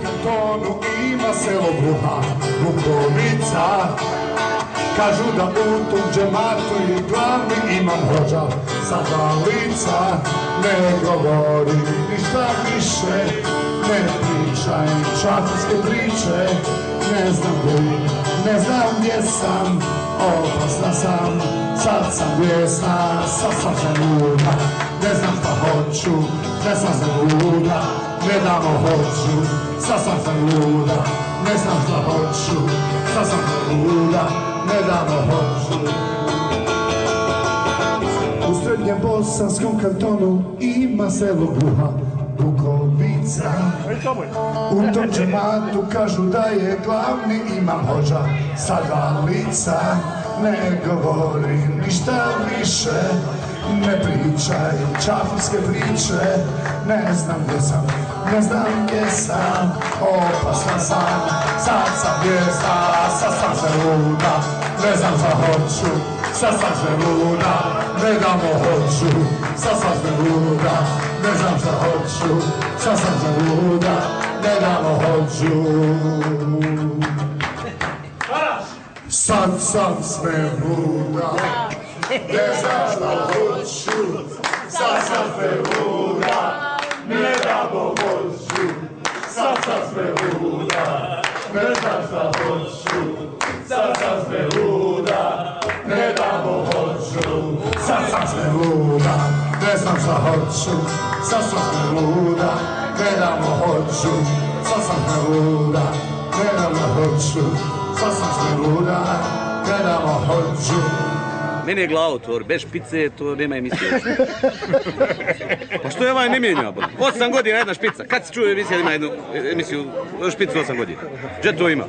kantonu ima selo Buha, Bukovica. Kažu da u tom džematu i glavni imam hođa sa dva lica. Ne govori ništa više, ne pričaj čafirske priče. Ne znam gdje sam, opasna sam, sad sam bijesna, sad sam zaluda. Ne znam šta hoću, ne sam zaluda, ne damo hoću, sad sam zaluda. Ne znam šta hoću, sad sam zaluda, ne damo hoću. U srednjem bosanskom kantonu ima selo Buha, Bukovica. U tom džematu kažu da je glavni imam hođa sa dva lica. Ne govori ništa više, ne pričaj čafirske priče. Ne znam gdje sam, opasna sam, sad sam bijesna, sad sam zaluda. Ne znam šta hoću, sad sam zaluda, ne damo hoću, sad sam zaluda. Ne znam šta hoću, sad sam zaluda, ne damo hoću. Sad sam sve luda, ne znam šta hoću, sad sam sve luda, ne damo hoću, sad sam sve luda, ne znam šta hoću, sad sam sve luda, ne damo hoću, sad sam sve luda, ne znam šta hoću, sad sam sve luda, ne damo hoću, sad sam sve luda, ne damo hoću, sad sam sve luda, ne damo hoću. Meni je glavotvor, bez špice to nema emisije. Pa što je ovaj ne mijenja? 8 godina jedna špica. Kad si čuo emisija ima jednu emisiju špicu 8 godina? Gdje to ima?